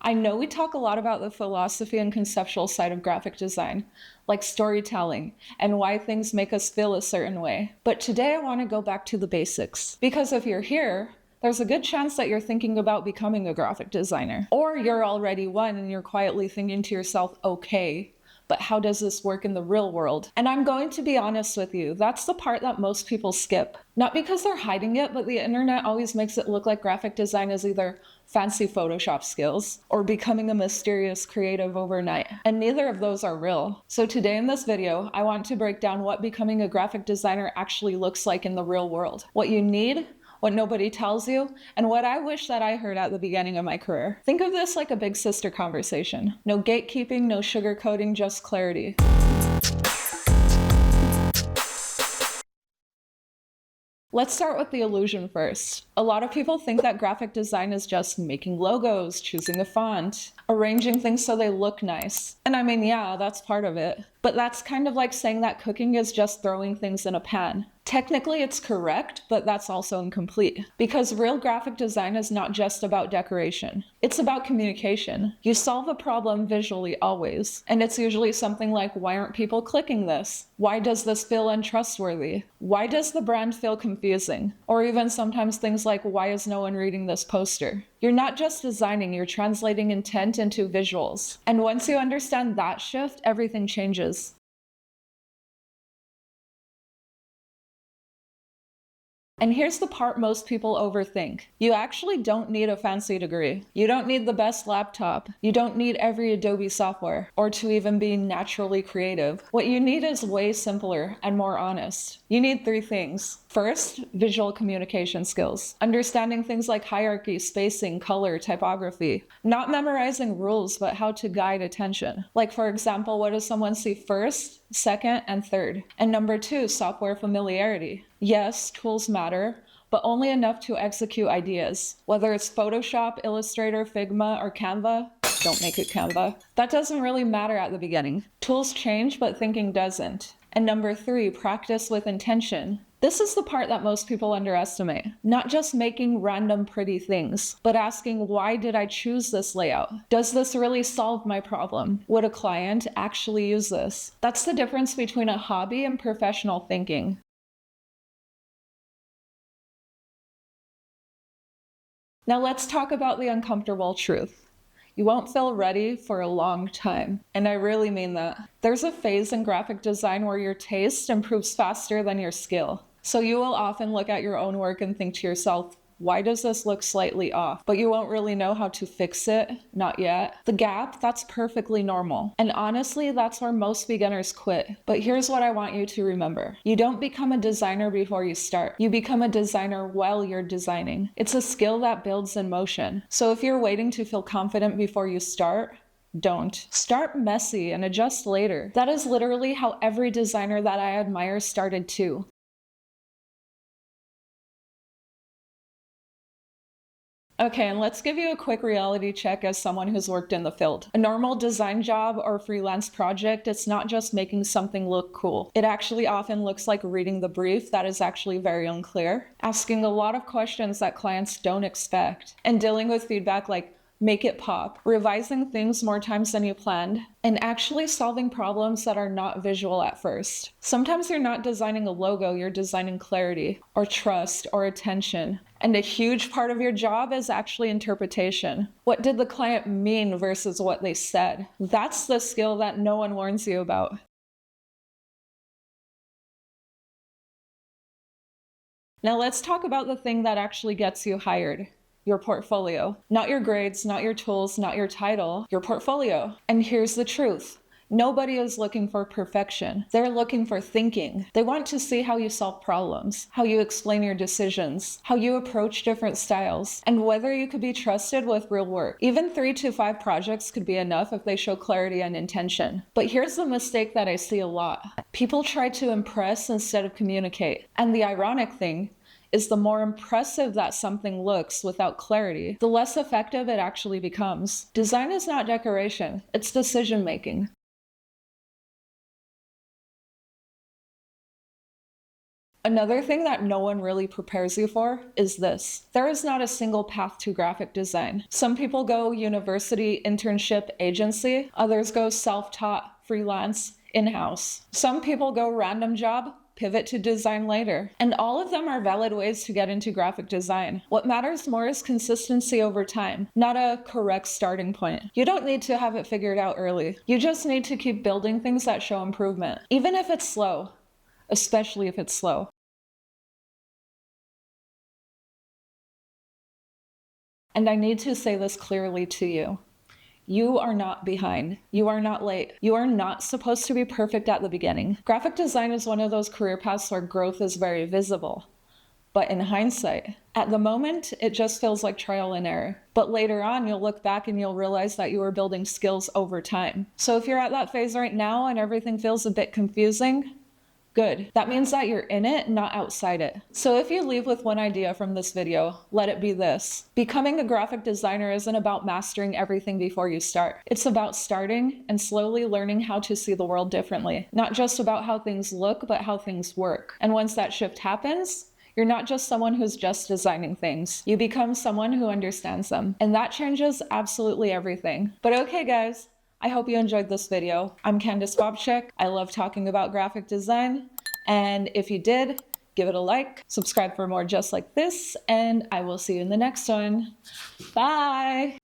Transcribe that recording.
I know we talk a lot about the philosophy and conceptual side of graphic design, like storytelling and why things make us feel a certain way. But today I want to go back to the basics. Because if you're here, there's a good chance that you're thinking about becoming a graphic designer. Or you're already one and you're quietly thinking to yourself, okay, but how does this work in the real world? And I'm going to be honest with you, that's the part that most people skip. Not because they're hiding it, but the internet always makes it look like graphic design is either fancy Photoshop skills or becoming a mysterious creative overnight. And neither of those are real. So today in this video, I want to break down what becoming a graphic designer actually looks like in the real world. What you need, what nobody tells you, and what I wish that I heard at the beginning of my career. Think of this like a big sister conversation. No gatekeeping, no sugarcoating, just clarity. Let's start with the illusion first. A lot of people think that graphic design is just making logos, choosing a font, arranging things so they look nice. And I mean, yeah, that's part of it. But that's kind of like saying that cooking is just throwing things in a pan. Technically, it's correct, but that's also incomplete. Because real graphic design is not just about decoration. It's about communication. You solve a problem visually always. And it's usually something like, why aren't people clicking this? Why does this feel untrustworthy? Why does the brand feel confusing? Or even sometimes things like, why is no one reading this poster? You're not just designing, you're translating intent into visuals. And once you understand that shift, everything changes. And here's the part most people overthink. You actually don't need a fancy degree. You don't need the best laptop. You don't need every Adobe software, or to even be naturally creative. What you need is way simpler and more honest. You need 3 things. First, visual communication skills. Understanding things like hierarchy, spacing, color, typography. Not memorizing rules, but how to guide attention. Like for example, what does someone see first, second, and third? And number 2, software familiarity. Yes, tools matter, but only enough to execute ideas. Whether it's Photoshop, Illustrator, Figma, or Canva, don't make it Canva. That doesn't really matter at the beginning. Tools change, but thinking doesn't. And number 3, practice with intention. This is the part that most people underestimate. Not just making random pretty things, but asking, why did I choose this layout? Does this really solve my problem? Would a client actually use this? That's the difference between a hobby and professional thinking. Now let's talk about the uncomfortable truth. You won't feel ready for a long time. And I really mean that. There's a phase in graphic design where your taste improves faster than your skill. So you will often look at your own work and think to yourself, why does this look slightly off? But you won't really know how to fix it, not yet. The gap, that's perfectly normal. And honestly, that's where most beginners quit. But here's what I want you to remember. You don't become a designer before you start. You become a designer while you're designing. It's a skill that builds in motion. So if you're waiting to feel confident before you start, don't. Start messy and adjust later. That is literally how every designer that I admire started too. Okay, and let's give you a quick reality check as someone who's worked in the field. A normal design job or freelance project, it's not just making something look cool. It actually often looks like reading the brief that is actually very unclear, asking a lot of questions that clients don't expect, and dealing with feedback like, make it pop, revising things more times than you planned, and actually solving problems that are not visual at first. Sometimes you're not designing a logo, you're designing clarity, or trust, or attention. And a huge part of your job is actually interpretation. What did the client mean versus what they said? That's the skill that no one warns you about. Now let's talk about the thing that actually gets you hired. Your portfolio. Not your grades, not your tools, not your title, your portfolio. And here's the truth. Nobody is looking for perfection. They're looking for thinking. They want to see how you solve problems, how you explain your decisions, how you approach different styles, and whether you could be trusted with real work. Even 3 to 5 projects could be enough if they show clarity and intention. But here's the mistake that I see a lot. People try to impress instead of communicate. And the ironic thing is the more impressive that something looks without clarity, the less effective it actually becomes. Design is not decoration, it's decision making. Another thing that no one really prepares you for is this. There is not a single path to graphic design. Some people go university, internship, agency. Others go self-taught, freelance, in-house. Some people go random job, pivot to design later. And all of them are valid ways to get into graphic design. What matters more is consistency over time, not a correct starting point. You don't need to have it figured out early. You just need to keep building things that show improvement, even if it's slow, especially if it's slow. And I need to say this clearly to you. You are not behind. You are not late. You are not supposed to be perfect at the beginning. Graphic design is one of those career paths where growth is very visible. But in hindsight, at the moment, it just feels like trial and error. But later on, you'll look back and you'll realize that you were building skills over time. So if you're at that phase right now and everything feels a bit confusing, good. That means that you're in it, not outside it. So if you leave with one idea from this video, let it be this. Becoming a graphic designer isn't about mastering everything before you start. It's about starting and slowly learning how to see the world differently. Not just about how things look, but how things work. And once that shift happens, you're not just someone who's just designing things. You become someone who understands them. And that changes absolutely everything. But okay, guys. I hope you enjoyed this video. I'm Candace Bobchick. I love talking about graphic design. And if you did, give it a like, subscribe for more just like this, and I will see you in the next one. Bye!